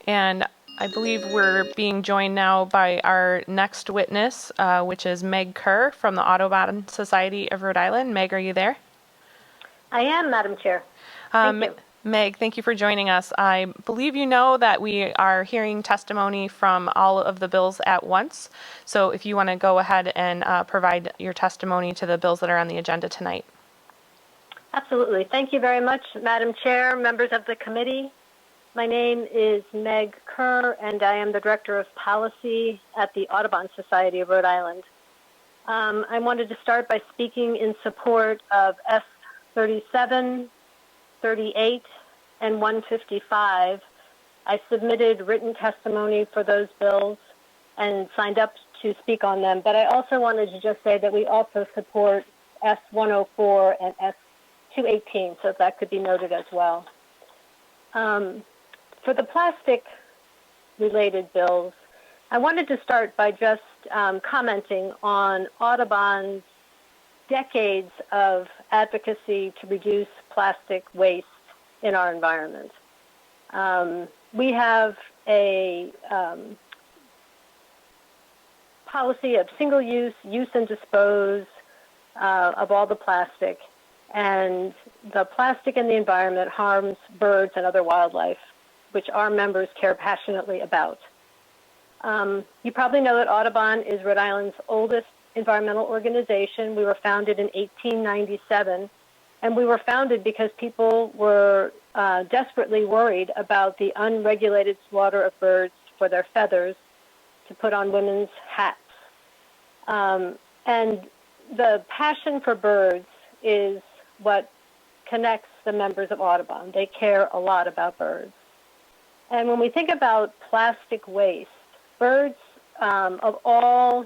And I believe we're being joined now by our next witness, which is Meg Kerr from the Audubon Society of Rhode Island. Meg, are you there? I am, Madam Chair. Thank you. Meg, thank you for joining us. I believe you know that we are hearing testimony from all of the bills at once. So if you want to go ahead and provide your testimony to the bills that are on the agenda tonight. Absolutely. Thank you very much, Madam Chair, members of the committee. My name is Meg Kerr, and I am the Director of Policy at the Audubon Society of Rhode Island. I wanted to start by speaking in support of S37, 38, and 155. I submitted written testimony for those bills and signed up to speak on them, but I also wanted to just say that we also support S104 and S218, so that could be noted as well. For the plastic-related bills, I wanted to start by just commenting on Audubon's decades of advocacy to reduce plastic waste in our environment. We have a policy of single-use, use and dispose of all the plastic, and the plastic in the environment harms birds and other wildlife, which our members care passionately about. You probably know that Audubon is Rhode Island's oldest environmental organization. We were founded in 1897, and we were founded because people were desperately worried about the unregulated slaughter of birds for their feathers to put on women's hats. And the passion for birds is what connects the members of Audubon. They care a lot about birds. And when we think about plastic waste, birds of all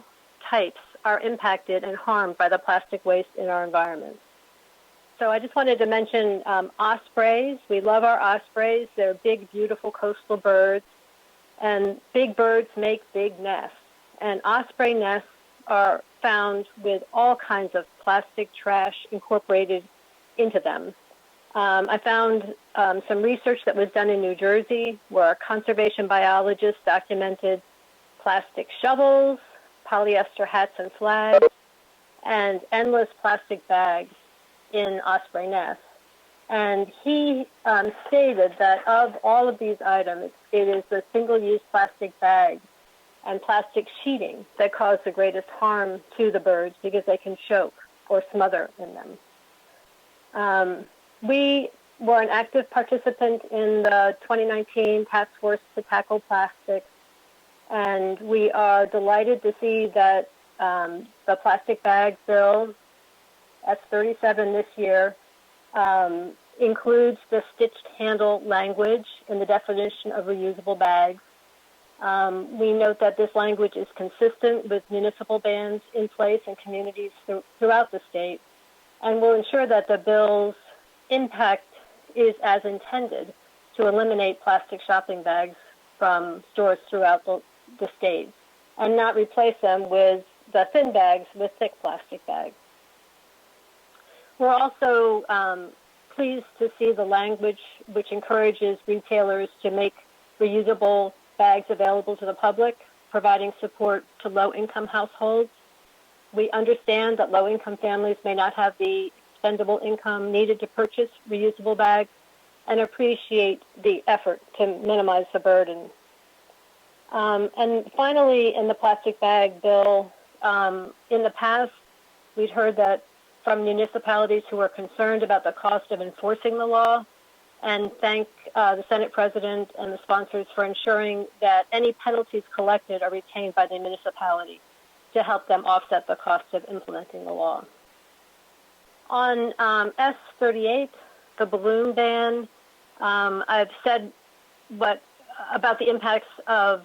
types are impacted and harmed by the plastic waste in our environment. So I just wanted to mention ospreys. We love our ospreys. They're big, beautiful coastal birds. And big birds make big nests. And osprey nests are found with all kinds of plastic trash incorporated into them. I found some research that was done in New Jersey where conservation biologists documented plastic shovels, polyester hats and flags, and endless plastic bags in osprey nests. And he stated that of all of these items, it is the single-use plastic bags and plastic sheeting that cause the greatest harm to the birds because they can choke or smother in them. We were an active participant in the 2019 Task Force to Tackle Plastics, and we are delighted to see that the plastic bag bill, S37 this year, includes the stitched handle language in the definition of reusable bags. We note that this language is consistent with municipal bans in place in communities throughout the state, and will ensure that the bill's impact is as intended to eliminate plastic shopping bags from stores throughout the state and not replace them with the thin bags with thick plastic bags. We're also pleased to see the language which encourages retailers to make reusable bags available to the public, providing support to low-income households. We understand that low-income families may not have the expendable income needed to purchase reusable bags and appreciate the effort to minimize the burden. And finally, in the plastic bag bill, in the past, we'd heard that from municipalities who are concerned about the cost of enforcing the law, and thank the Senate President and the sponsors for ensuring that any penalties collected are retained by the municipality to help them offset the cost of implementing the law. On S38, the balloon ban, I've said about the impacts of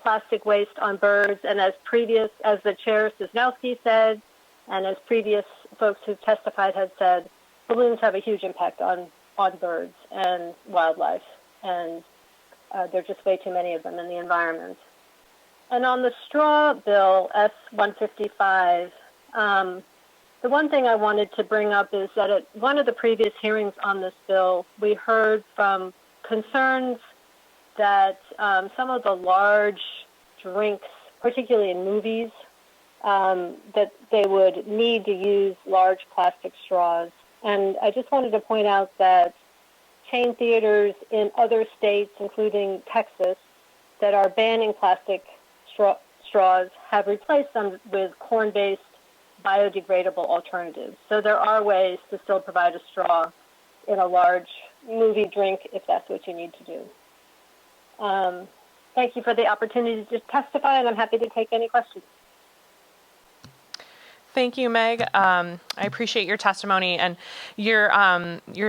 plastic waste on birds, and as the Chair Sosnowski said, and as previous folks who testified had said, balloons have a huge impact on birds and wildlife, and there are just way too many of them in the environment. And on the straw bill, S155, the one thing I wanted to bring up is that at one of the previous hearings on this bill, we heard from concerns that some of the large drinks, particularly in movies, that they would need to use large plastic straws. And I just wanted to point out that chain theaters in other states, including Texas, that are banning plastic straws have replaced them with corn-based biodegradable alternatives. So there are ways to still provide a straw in a large movie drink if that's what you need to do. Thank you for the opportunity to testify, and I'm happy to take any questions. Thank you, Meg. I appreciate your testimony and your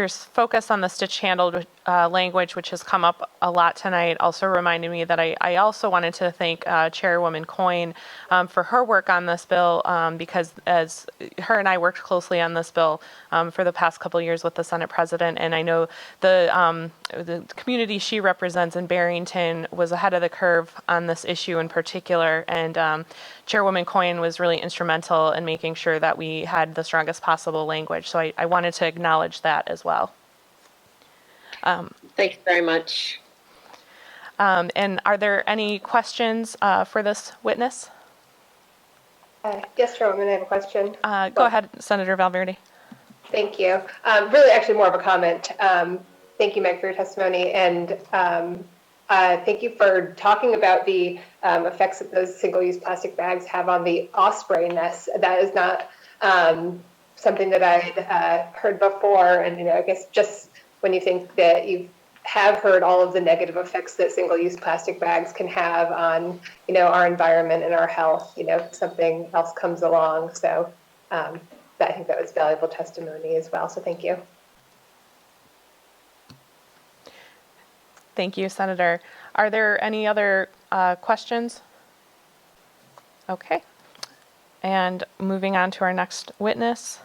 focus on the stitch-handled language, which has come up a lot tonight, also reminded me that I also wanted to thank Chairwoman Coyne for her work on this bill, because as her and I worked closely on this bill for the past couple of years with the Senate President, and I know the community she represents in Barrington was ahead of the curve on this issue in particular, and Chairwoman Coyne was really instrumental in making sure that we had the strongest possible language. So I wanted to acknowledge that as well. Thank you very much. And are there any questions for this witness? Yes, Chairwoman, I have a question. Go ahead, Senator Valverde. Thank you. Really, actually, more of a comment. Thank you, Meg, for your testimony, and thank you for talking about the effects that those single-use plastic bags have on the osprey nests. That is not something that I'd heard before, and I guess just when you think that you have heard all of the negative effects that single-use plastic bags can have on, our environment and our health, something else comes along. So I think that was valuable testimony as well. So thank you. Thank you, Senator. Are there any other questions? Okay. And moving on to our next witness.